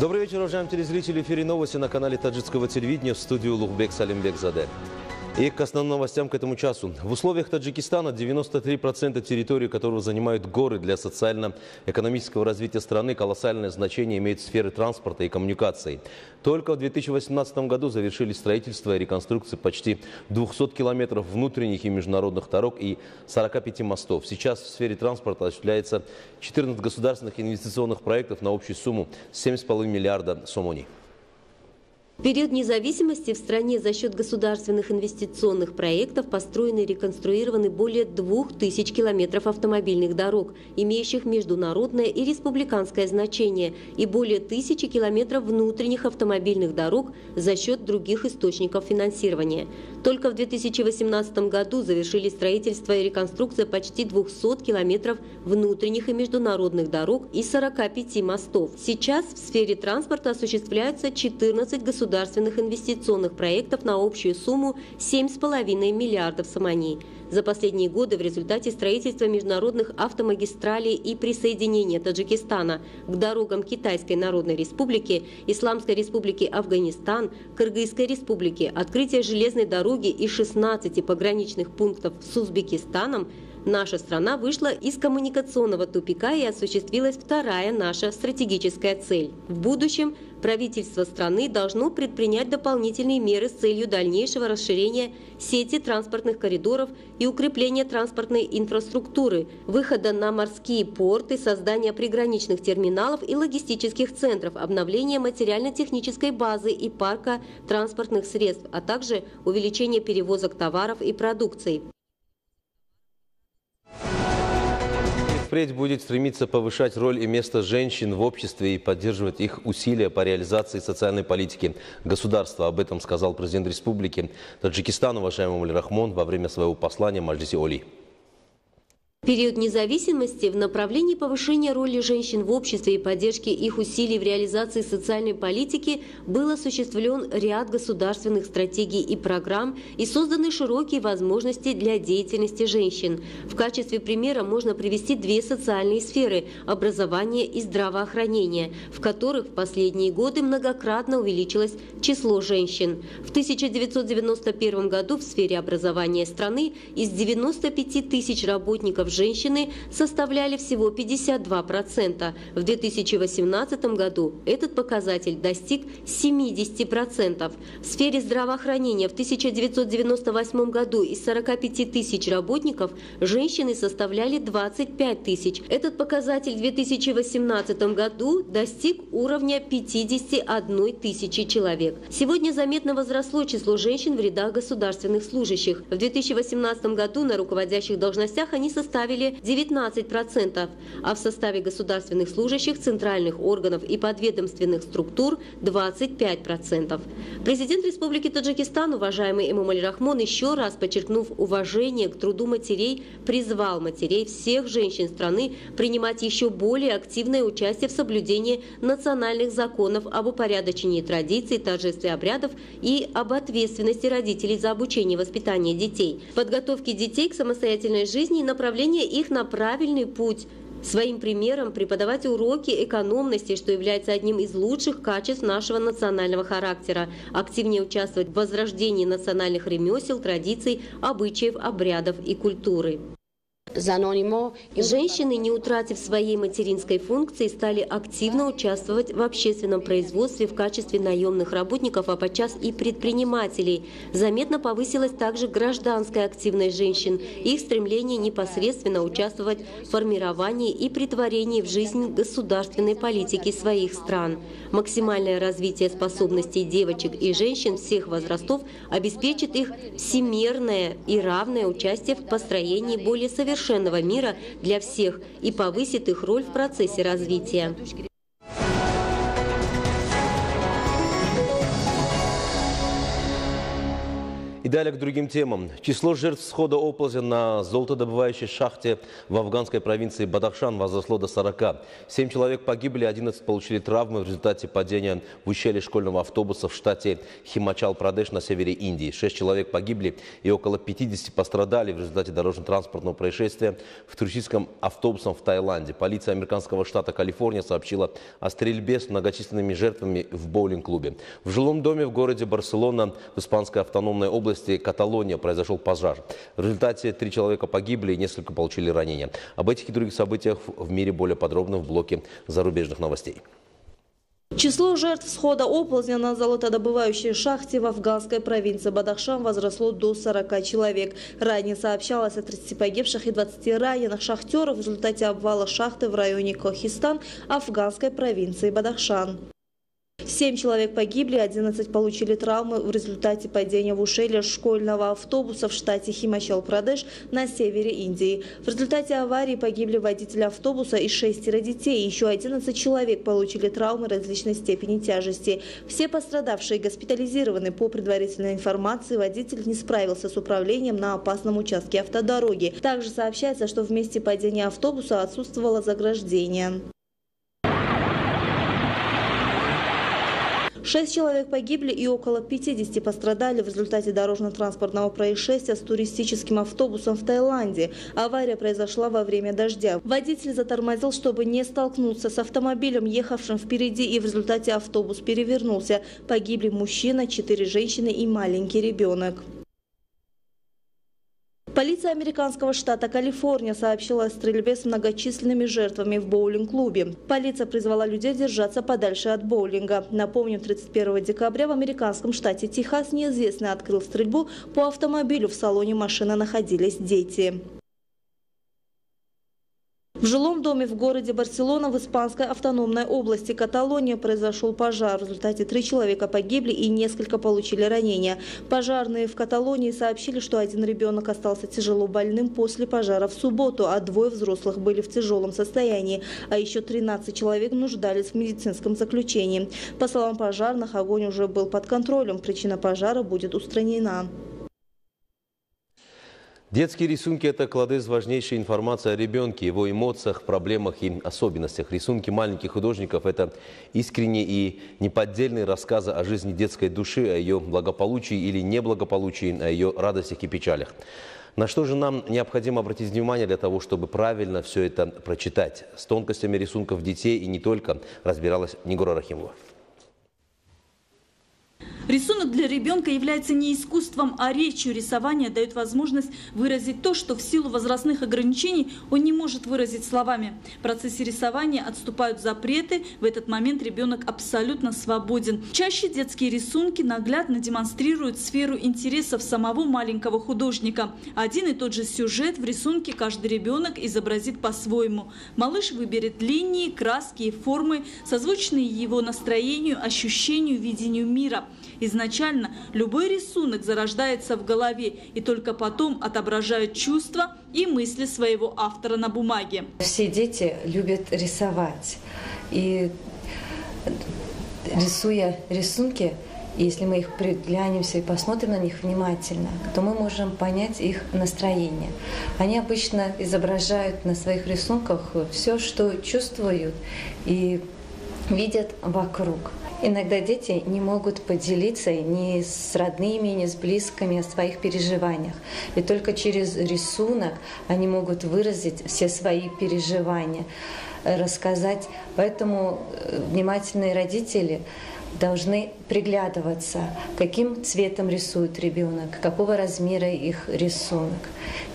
Добрый вечер, уважаемые телезрители. В эфире новости на канале таджикского телевидения, в студию Улугбек Салимбекзаде. И к основным новостям к этому часу. В условиях Таджикистана 93% территории, которую занимают горы, для социально-экономического развития страны колоссальное значение имеют сферы транспорта и коммуникаций. Только в 2018 году завершили строительство и реконструкцию почти 200 километров внутренних и международных дорог и 45 мостов. Сейчас в сфере транспорта осуществляется 14 государственных инвестиционных проектов на общую сумму 7,5 миллиарда сомони. В период независимости в стране за счет государственных инвестиционных проектов построены и реконструированы более 2000 километров автомобильных дорог, имеющих международное и республиканское значение, и более 1000 километров внутренних автомобильных дорог за счет других источников финансирования. Только в 2018 году завершили строительство и реконструкция почти 200 километров внутренних и международных дорог и 45 мостов. Сейчас в сфере транспорта осуществляются 14 государственных инвестиционных проектов на общую сумму 7,5 миллиардов сомони. За последние годы в результате строительства международных автомагистралей и присоединения Таджикистана к дорогам Китайской Народной Республики, Исламской Республики Афганистан, Кыргызской Республики, открытие железной дороги и 16 пограничных пунктов с Узбекистаном, наша страна вышла из коммуникационного тупика и осуществилась вторая наша стратегическая цель. В будущем правительство страны должно предпринять дополнительные меры с целью дальнейшего расширения сети транспортных коридоров и укрепления транспортной инфраструктуры, выхода на морские порты, создания приграничных терминалов и логистических центров, обновления материально-технической базы и парка транспортных средств, а также увеличения перевозок товаров и продукции. Впредь будет стремиться повышать роль и место женщин в обществе и поддерживать их усилия по реализации социальной политики государства. Об этом сказал президент республики Таджикистан, уважаемый Эмомали Рахмон, во время своего послания в Маджлисе Оли. В период независимости в направлении повышения роли женщин в обществе и поддержки их усилий в реализации социальной политики был осуществлен ряд государственных стратегий и программ и созданы широкие возможности для деятельности женщин. В качестве примера можно привести две социальные сферы – образование и здравоохранение, в которых в последние годы многократно увеличилось число женщин. В 1991 году в сфере образования страны из 95 тысяч работников женщины составляли всего 52%. В 2018 году этот показатель достиг 70%. В сфере здравоохранения в 1998 году из 45 тысяч работников женщины составляли 25 тысяч. Этот показатель в 2018 году достиг уровня 51 тысячи человек. Сегодня заметно возросло число женщин в рядах государственных служащих. В 2018 году на руководящих должностях они составили 19%, а в составе государственных служащих, центральных органов и подведомственных структур 25%. Президент Республики Таджикистан, уважаемый Эмомали Рахмон, еще раз подчеркнув уважение к труду матерей, призвал матерей всех женщин страны принимать еще более активное участие в соблюдении национальных законов об упорядочении традиций, торжеств и обрядов и об ответственности родителей за обучение и воспитание детей, подготовки детей к самостоятельной жизни и направление их на правильный путь. Своим примером преподавать уроки экономности, что является одним из лучших качеств нашего национального характера, активнее участвовать в возрождении национальных ремесел, традиций, обычаев, обрядов и культуры. Женщины, не утратив своей материнской функции, стали активно участвовать в общественном производстве в качестве наемных работников, а подчас и предпринимателей. Заметно повысилась также гражданская активность женщин, их стремление непосредственно участвовать в формировании и претворении в жизнь государственной политики своих стран. Максимальное развитие способностей девочек и женщин всех возрастов обеспечит их всемирное и равное участие в построении более совершенного мира для всех и повысит их роль в процессе развития. И далее к другим темам. Число жертв схода оползня на золотодобывающей шахте в афганской провинции Бадахшан возросло до 40. 7 человек погибли, 11 получили травмы в результате падения в ущелье школьного автобуса в штате Химачал-Прадеш на севере Индии. 6 человек погибли и около 50 пострадали в результате дорожно-транспортного происшествия в туристическом автобусе в Таиланде. Полиция американского штата Калифорния сообщила о стрельбе с многочисленными жертвами в боулинг-клубе. В жилом доме в городе Барселона в испанской автономной области Каталония произошел пожар. В результате 3 человека погибли и несколько получили ранения. Об этих и других событиях в мире более подробно в блоке зарубежных новостей. Число жертв схода оползня на золотодобывающей шахте в афганской провинции Бадахшан возросло до 40 человек. Ранее сообщалось о 30 погибших и 20 раненых шахтеров в результате обвала шахты в районе Кохистан афганской провинции Бадахшан. 7 человек погибли, 11 получили травмы в результате падения в ущелье школьного автобуса в штате Химачал-Прадеш на севере Индии. В результате аварии погибли водитель автобуса и 6 детей. Еще 11 человек получили травмы различной степени тяжести. Все пострадавшие госпитализированы. По предварительной информации, водитель не справился с управлением на опасном участке автодороги. Также сообщается, что в месте падения автобуса отсутствовало заграждение. 6 человек погибли и около 50 пострадали в результате дорожно-транспортного происшествия с туристическим автобусом в Таиланде. Авария произошла во время дождя. Водитель затормозил, чтобы не столкнуться с автомобилем, ехавшим впереди, и в результате автобус перевернулся. Погибли мужчина, 4 женщины и маленький ребенок. Полиция американского штата Калифорния сообщила о стрельбе с многочисленными жертвами в боулинг-клубе. Полиция призвала людей держаться подальше от боулинга. Напомню, 31 декабря в американском штате Техас неизвестный открыл стрельбу по автомобилю. В салоне машины находились дети. В жилом доме в городе Барселона в испанской автономной области Каталония произошел пожар. В результате 3 человека погибли и несколько получили ранения. Пожарные в Каталонии сообщили, что 1 ребенок остался тяжело больным после пожара в субботу, а 2 взрослых были в тяжелом состоянии, а еще 13 человек нуждались в медицинском заключении. По словам пожарных, огонь уже был под контролем. Причина пожара будет устранена. Детские рисунки – это кладезь важнейшей информации о ребенке, его эмоциях, проблемах и особенностях. Рисунки маленьких художников – это искренние и неподдельные рассказы о жизни детской души, о ее благополучии или неблагополучии, о ее радостях и печалях. На что же нам необходимо обратить внимание для того, чтобы правильно все это прочитать? С тонкостями рисунков детей и не только разбиралась Нигора Рахимова. Рисунок для ребенка является не искусством, а речью. Рисование дает возможность выразить то, что в силу возрастных ограничений он не может выразить словами. В процессе рисования отступают запреты. В этот момент ребенок абсолютно свободен. Чаще детские рисунки наглядно демонстрируют сферу интересов самого маленького художника. Один и тот же сюжет в рисунке каждый ребенок изобразит по-своему. Малыш выберет линии, краски и формы, созвучные его настроению, ощущению, видению мира. Изначально любой рисунок зарождается в голове и только потом отображает чувства и мысли своего автора на бумаге. Все дети любят рисовать. И рисуя рисунки, если мы их приглянемся и посмотрим на них внимательно, то мы можем понять их настроение. Они обычно изображают на своих рисунках все, что чувствуют и видят вокруг. Иногда дети не могут поделиться ни с родными, ни с близкими о своих переживаниях. И только через рисунок они могут выразить все свои переживания, рассказать. Поэтому внимательные родители должны приглядываться, каким цветом рисует ребенок, какого размера их рисунок.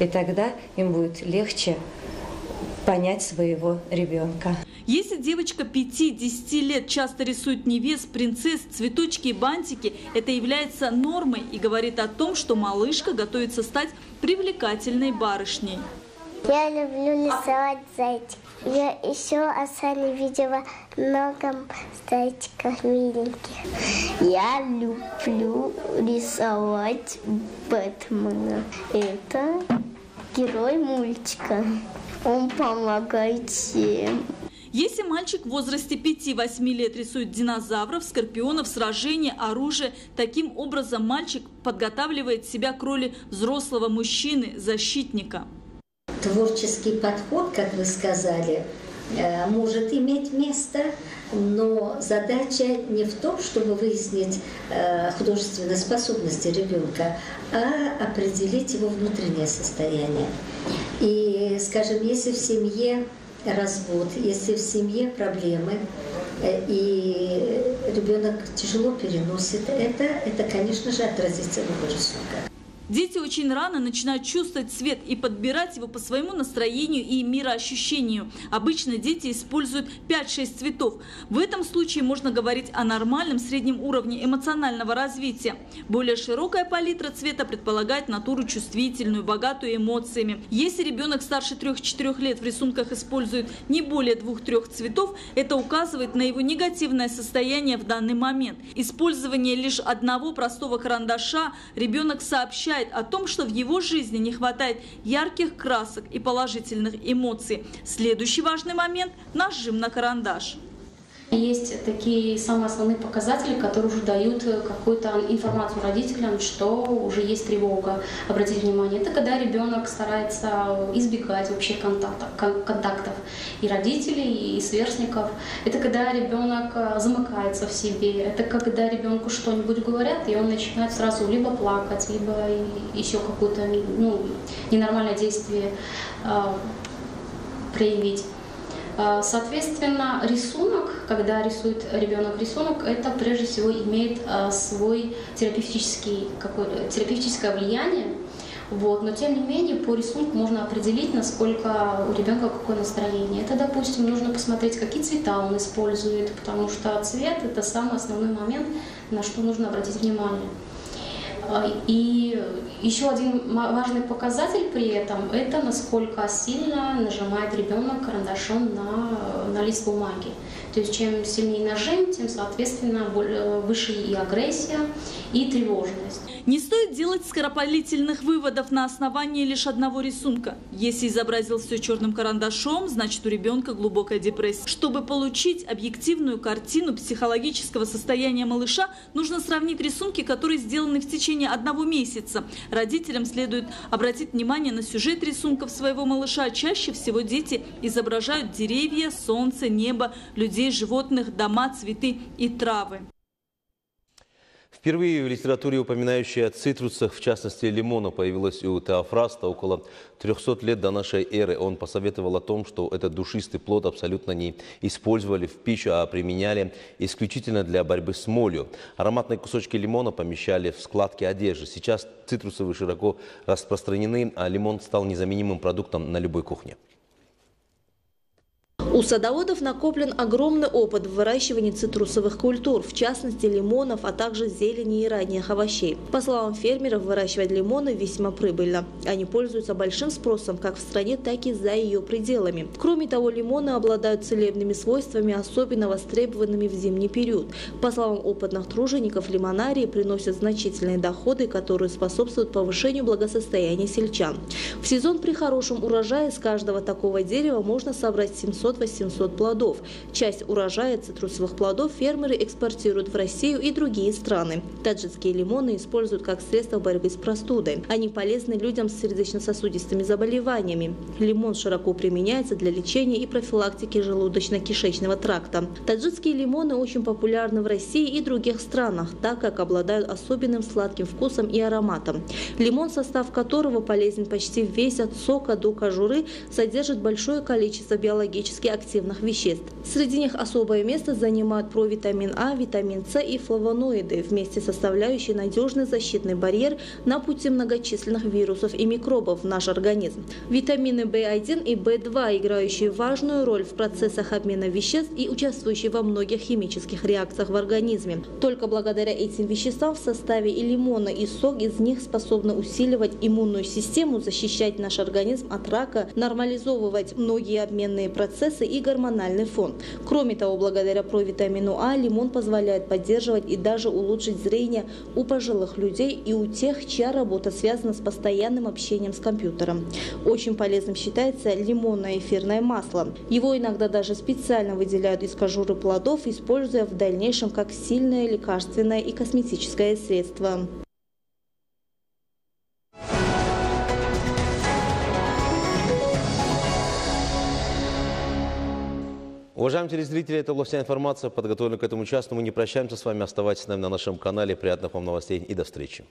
И тогда им будет легче понять своего ребенка. Если девочка 5-10 лет часто рисует невест, принцесс, цветочки и бантики, это является нормой и говорит о том, что малышка готовится стать привлекательной барышней. Я люблю рисовать зайчиков. Я еще Асане видела много зайчиков миленьких. Я люблю рисовать Бэтмена. Это герой мультика. Он помогает всем. Если мальчик в возрасте 5-8 лет рисует динозавров, скорпионов, сражения, оружие, таким образом мальчик подготавливает себя к роли взрослого мужчины, защитника. Творческий подход, как вы сказали, может иметь место, но задача не в том, чтобы выяснить художественные способности ребенка, а определить его внутреннее состояние. И, скажем, если в семье развод, если в семье проблемы, и ребенок тяжело переносит это, конечно же, отразится в его рисунках. Дети очень рано начинают чувствовать цвет и подбирать его по своему настроению и мироощущению. Обычно дети используют 5-6 цветов. В этом случае можно говорить о нормальном среднем уровне эмоционального развития. Более широкая палитра цвета предполагает натуру чувствительную, богатую эмоциями. Если ребенок старше 3-4 лет в рисунках использует не более 2-3 цветов, это указывает на его негативное состояние в данный момент. Использование лишь одного простого карандаша ребенок сообщает о том, что в его жизни не хватает ярких красок и положительных эмоций. Следующий важный момент – нажим на карандаш. Есть такие самые основные показатели, которые уже дают какую-то информацию родителям, что уже есть тревога. Обратите внимание, это когда ребенок старается избегать вообще контактов и родителей, и сверстников. Это когда ребенок замыкается в себе. Это когда ребенку что-нибудь говорят, и он начинает сразу либо плакать, либо еще какое-то ненормальное действие проявить. Соответственно, рисунок, когда рисует ребенок рисунок, это прежде всего имеет свой терапевтическое влияние. Но тем не менее по рисунку можно определить, насколько у ребенка какое настроение. Это, допустим, нужно посмотреть, какие цвета он использует, потому что цвет – это самый основной момент, на что нужно обратить внимание. И еще один важный показатель при этом – это насколько сильно нажимает ребенок карандашом на лист бумаги. То есть чем сильнее нажим, тем, соответственно, выше и агрессия, и тревожность. Не стоит делать скоропалительных выводов на основании лишь одного рисунка. Если изобразил все черным карандашом, значит у ребенка глубокая депрессия. Чтобы получить объективную картину психологического состояния малыша, нужно сравнить рисунки, которые сделаны в течение 1 месяца. Родителям следует обратить внимание на сюжет рисунков своего малыша. Чаще всего дети изображают деревья, солнце, небо, людей, животных, дома, цветы и травы. Впервые в литературе, упоминающей о цитрусах, в частности лимона, появилась у Теофраста около 300 лет до нашей эры. Он посоветовал о том, что этот душистый плод абсолютно не использовали в пищу, а применяли исключительно для борьбы с молью. Ароматные кусочки лимона помещали в складки одежды. Сейчас цитрусовые широко распространены, а лимон стал незаменимым продуктом на любой кухне. У садоводов накоплен огромный опыт в выращивании цитрусовых культур, в частности лимонов, а также зелени и ранних овощей. По словам фермеров, выращивать лимоны весьма прибыльно. Они пользуются большим спросом как в стране, так и за ее пределами. Кроме того, лимоны обладают целебными свойствами, особенно востребованными в зимний период. По словам опытных тружеников, лимонарии приносят значительные доходы, которые способствуют повышению благосостояния сельчан. В сезон при хорошем урожае с каждого такого дерева можно собрать 700-800 плодов. Часть урожая цитрусовых плодов фермеры экспортируют в Россию и другие страны. Таджикские лимоны используют как средство борьбы с простудой. Они полезны людям с сердечно-сосудистыми заболеваниями. Лимон широко применяется для лечения и профилактики желудочно-кишечного тракта. Таджикские лимоны очень популярны в России и других странах, так как обладают особенным сладким вкусом и ароматом. Лимон, состав которого полезен почти весь от сока до кожуры, содержит большое количество биологически активных веществ. Среди них особое место занимают провитамин А, витамин С и флавоноиды, вместе составляющие надежный защитный барьер на пути многочисленных вирусов и микробов в наш организм. Витамины В1 и В2, играющие важную роль в процессах обмена веществ и участвующие во многих химических реакциях в организме. Только благодаря этим веществам в составе и лимона, и сок из них способны усиливать иммунную систему, защищать наш организм от рака, нормализовывать многие обменные процессы волосы и гормональный фон. Кроме того, благодаря провитамину А лимон позволяет поддерживать и даже улучшить зрение у пожилых людей и у тех, чья работа связана с постоянным общением с компьютером. Очень полезным считается лимонное эфирное масло. Его иногда даже специально выделяют из кожуры плодов, используя в дальнейшем как сильное лекарственное и косметическое средство. Уважаемые телезрители, это была вся информация, подготовленная к этому часу. Мы не прощаемся с вами. Оставайтесь с нами на нашем канале. Приятных вам новостей и до встречи.